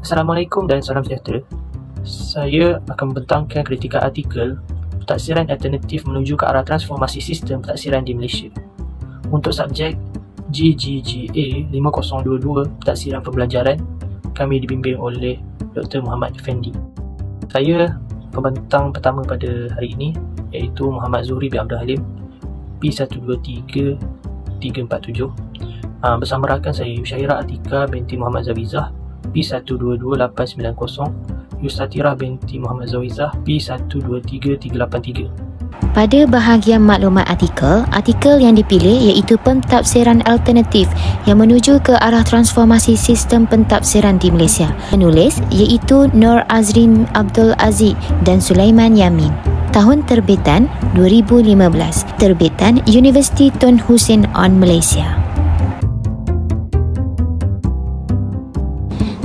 Assalamualaikum dan salam sejahtera. Saya akan membentangkan kritikan artikel Pentadsiran Alternatif Menuju ke Arah Transformasi Sistem Pentadsiran di Malaysia untuk subjek GGGA 5022 Pentadsiran Pembelajaran. Kami dibimbing oleh Dr. Muhammad Effendi. Saya pembentang pertama pada hari ini iaitu Muhammad Zuhri bin Abdul Halim, P123347. Bersama rakan saya Yusyairah Atika binti Muhammad Zawizah, P122890, Yusatirah binti Muhammad Zawizah, P123383. Pada bahagian maklumat artikel yang dipilih iaitu pentafsiran alternatif yang menuju ke arah transformasi sistem pentafsiran di Malaysia. Penulis iaitu Nur Azrin Abdul Aziz dan Sulaiman Yamin. Tahun terbitan 2015. Terbitan Universiti Tun Hussein On Malaysia.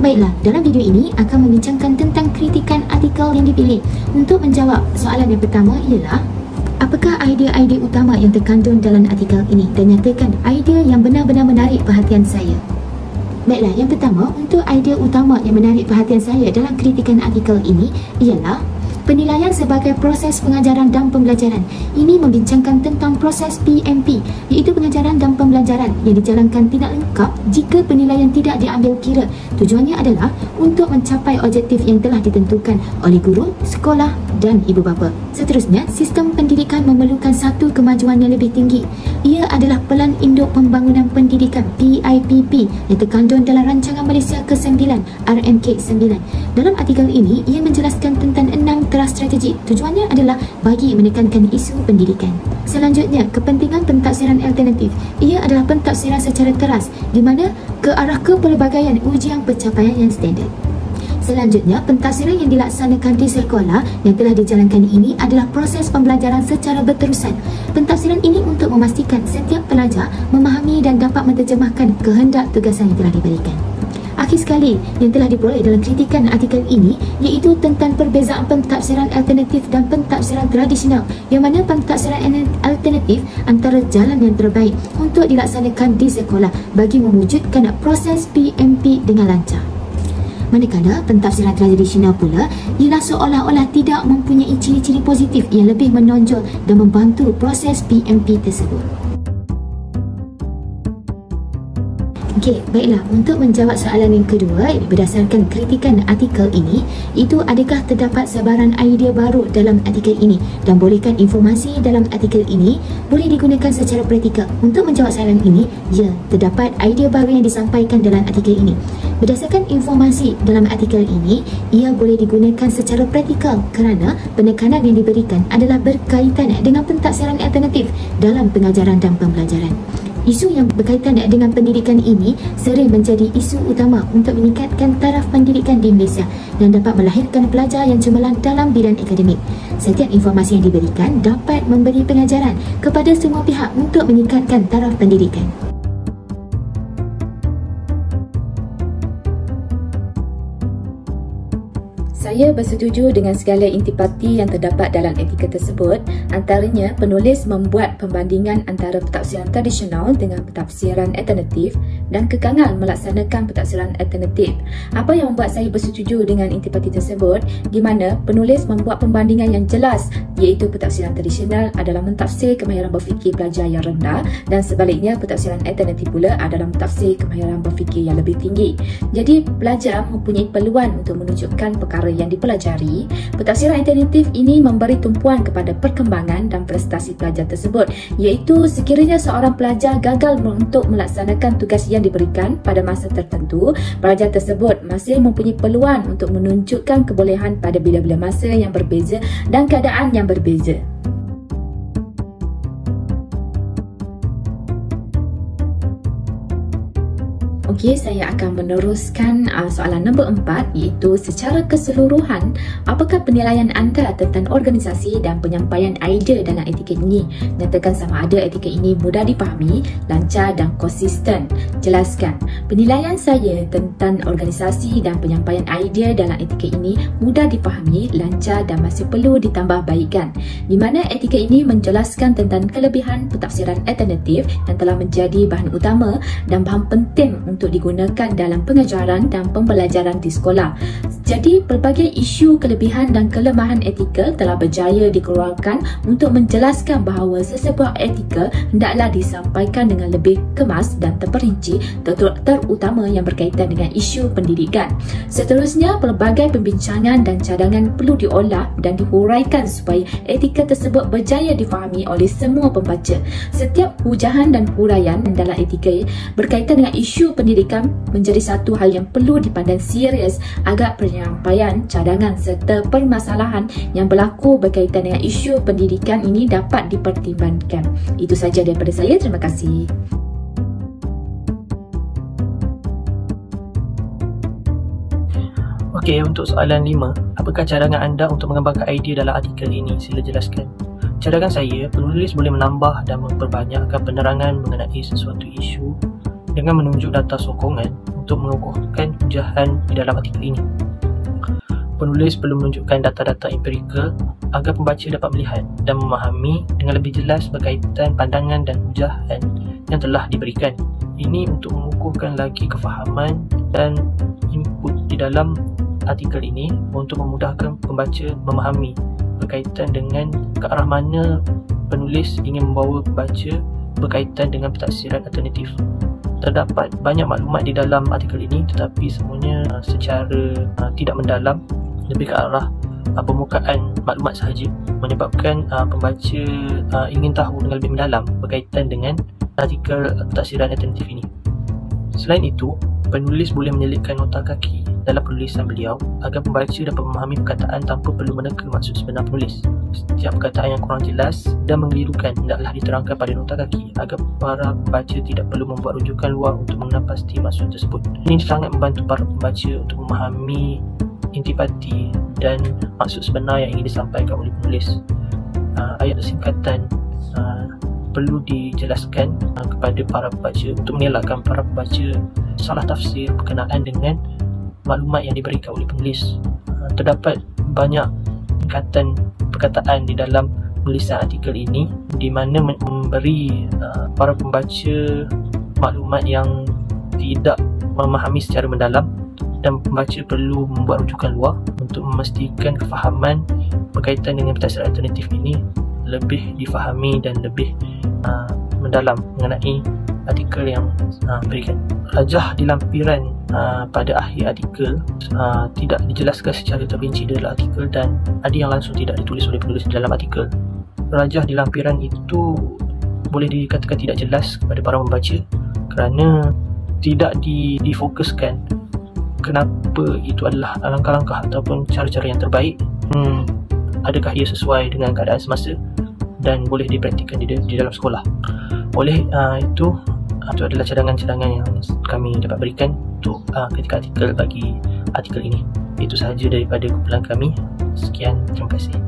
Baiklah, dalam video ini akan membincangkan tentang kritikan artikel yang dipilih. Untuk menjawab soalan yang pertama ialah, apakah idea-idea utama yang terkandung dalam artikel ini, dan nyatakan idea yang benar-benar menarik perhatian saya. Baiklah, yang pertama, untuk idea utama yang menarik perhatian saya dalam kritikan artikel ini ialah penilaian sebagai proses pengajaran dan pembelajaran. Ini membincangkan tentang proses PMP, iaitu pengajaran dan pembelajaran yang dijalankan tidak lengkap jika penilaian tidak diambil kira. Tujuannya adalah untuk mencapai objektif yang telah ditentukan oleh guru, sekolah dan ibu bapa. Seterusnya, sistem pendidikan memerlukan satu kemajuan yang lebih tinggi. Ia adalah Pelan Induk Pembangunan Pendidikan PIPP yang terkandung dalam Rancangan Malaysia ke-9 RMK 9. Dalam artikel ini, ia menjelaskan tentang 6 teras strategi. Tujuannya adalah bagi menekankan isu pendidikan. Selanjutnya, kepentingan pentadsiran alternatif. Ia adalah pentadsiran secara teras di mana ke arah kepelbagaian ujian pencapaian yang standard. Selanjutnya, pentadsiran yang dilaksanakan di sekolah yang telah dijalankan ini adalah proses pembelajaran secara berterusan. Pentadsiran ini untuk memastikan setiap pelajar memahami dan dapat menterjemahkan kehendak tugasan yang telah diberikan. Akhir sekali, yang telah diperoleh dalam kritikan artikel ini iaitu tentang perbezaan pentadsiran alternatif dan pentadsiran tradisional, yang mana pentadsiran alternatif antara jalan yang terbaik untuk dilaksanakan di sekolah bagi mewujudkan proses PMP dengan lancar. Manakala pentadsiran tradisional pula ialah seolah-olah tidak mempunyai ciri-ciri positif yang lebih menonjol dan membantu proses PMP tersebut. Okey, baiklah, untuk menjawab soalan yang kedua berdasarkan kritikan artikel ini, itu adakah terdapat sebaran idea baru dalam artikel ini dan bolehkah informasi dalam artikel ini boleh digunakan secara praktikal? Untuk menjawab soalan ini, ya, terdapat idea baru yang disampaikan dalam artikel ini. Berdasarkan informasi dalam artikel ini, ia boleh digunakan secara praktikal kerana penekanan yang diberikan adalah berkaitan dengan pentadsiran alternatif dalam pengajaran dan pembelajaran. Isu yang berkaitan dengan pendidikan ini sering menjadi isu utama untuk meningkatkan taraf pendidikan di Malaysia dan dapat melahirkan pelajar yang cemerlang dalam bidang akademik. Setiap informasi yang diberikan dapat memberi pengajaran kepada semua pihak untuk meningkatkan taraf pendidikan. Saya bersetuju dengan segala intipati yang terdapat dalam artikel tersebut. Antaranya, penulis membuat pembandingan antara pentadsiran tradisional dengan pentadsiran alternatif dan kekangan melaksanakan pentadsiran alternatif. Apa yang membuat saya bersetuju dengan intipati tersebut, di mana penulis membuat pembandingan yang jelas iaitu pentadsiran tradisional adalah mentafsir kemahiran berfikir pelajar yang rendah dan sebaliknya pentadsiran alternatif pula adalah mentafsir kemahiran berfikir yang lebih tinggi. Jadi, pelajar mempunyai peluang untuk menunjukkan perkara yang dipelajari. Pentadsiran alternatif ini memberi tumpuan kepada perkembangan dan prestasi pelajar tersebut, iaitu sekiranya seorang pelajar gagal untuk melaksanakan tugas yang diberikan pada masa tertentu, pelajar tersebut masih mempunyai peluang untuk menunjukkan kebolehan pada bila-bila masa yang berbeza dan keadaan yang berbeza. Okey, saya akan meneruskan soalan nombor 4 iaitu secara keseluruhan, apakah penilaian anda tentang organisasi dan penyampaian idea dalam artikel ini? Nyatakan sama ada artikel ini mudah dipahami, lancar dan konsisten. Jelaskan. Penilaian saya tentang organisasi dan penyampaian idea dalam artikel ini mudah dipahami, lancar dan masih perlu ditambah baikkan. Di mana artikel ini menjelaskan tentang kelebihan pentafsiran alternatif yang telah menjadi bahan utama dan bahan penting untuk untuk digunakan dalam pengajaran dan pembelajaran di sekolah. Jadi, pelbagai isu kelebihan dan kelemahan etikal telah berjaya dikeluarkan untuk menjelaskan bahawa sesebuah etikal hendaklah disampaikan dengan lebih kemas dan terperinci, terutama yang berkaitan dengan isu pendidikan. Seterusnya, pelbagai pembincangan dan cadangan perlu diolah dan dihuraikan supaya etikal tersebut berjaya difahami oleh semua pembaca. Setiap hujahan dan huraian dalam etikal berkaitan dengan isu pendidikan menjadi satu hal yang perlu dipandang serius agar penyampaian, cadangan serta permasalahan yang berlaku berkaitan dengan isu pendidikan ini dapat dipertimbangkan. Itu sahaja daripada saya. Terima kasih. Okey, untuk soalan 5, apakah cadangan anda untuk mengembangkan idea dalam artikel ini? Sila jelaskan. Cadangan saya, penulis boleh menambah dan memperbanyakkan penerangan mengenai sesuatu isu dengan menunjuk data sokongan untuk mengukuhkan hujahan di dalam artikel ini. Penulis perlu menunjukkan data-data empirikal agar pembaca dapat melihat dan memahami dengan lebih jelas berkaitan pandangan dan hujahan yang telah diberikan. Ini untuk mengukuhkan lagi kefahaman dan input di dalam artikel ini untuk memudahkan pembaca memahami berkaitan dengan ke arah mana penulis ingin membawa pembaca berkaitan dengan pentafsiran alternatif. Terdapat banyak maklumat di dalam artikel ini tetapi semuanya secara tidak mendalam, lebih ke arah permukaan maklumat sahaja, menyebabkan pembaca ingin tahu dengan lebih mendalam berkaitan dengan artikel pentafsiran alternatif ini. Selain itu, penulis boleh menyelitkan nota kaki dalam penulisan beliau agar pembaca dapat memahami perkataan tanpa perlu meneka maksud sebenar penulis. Setiap perkataan yang kurang jelas dan mengelirukan hendaklah diterangkan pada nota kaki agar para pembaca tidak perlu membuat rujukan luar untuk mengenal pasti maksud tersebut. Ini sangat membantu para pembaca untuk memahami intipati dan maksud sebenar yang ingin disampaikan oleh penulis. Ayat tersingkatan perlu dijelaskan kepada para pembaca untuk mengelakkan para pembaca salah tafsir berkenaan dengan maklumat yang diberikan oleh penulis. Terdapat banyak tingkatan perkataan di dalam tulisan artikel ini di mana memberi para pembaca maklumat yang tidak memahami secara mendalam dan pembaca perlu membuat rujukan luar untuk memastikan kefahaman berkaitan dengan pentafsiran alternatif ini lebih difahami dan lebih mendalam mengenai artikel yang berikan. Rajah di lampiran pada akhir artikel tidak dijelaskan secara terperinci di dalam artikel dan ada yang langsung tidak ditulis oleh penulis di dalam artikel. Rajah di lampiran itu boleh dikatakan tidak jelas kepada para pembaca kerana tidak difokuskan kenapa itu adalah langkah-langkah ataupun cara-cara yang terbaik. Adakah ia sesuai dengan keadaan semasa dan boleh dipraktikkan di dalam sekolah. Oleh itu adalah cadangan-cadangan yang kami dapat berikan untuk ketika artikel bagi artikel ini. Itu sahaja daripada kumpulan kami. Sekian, terima kasih.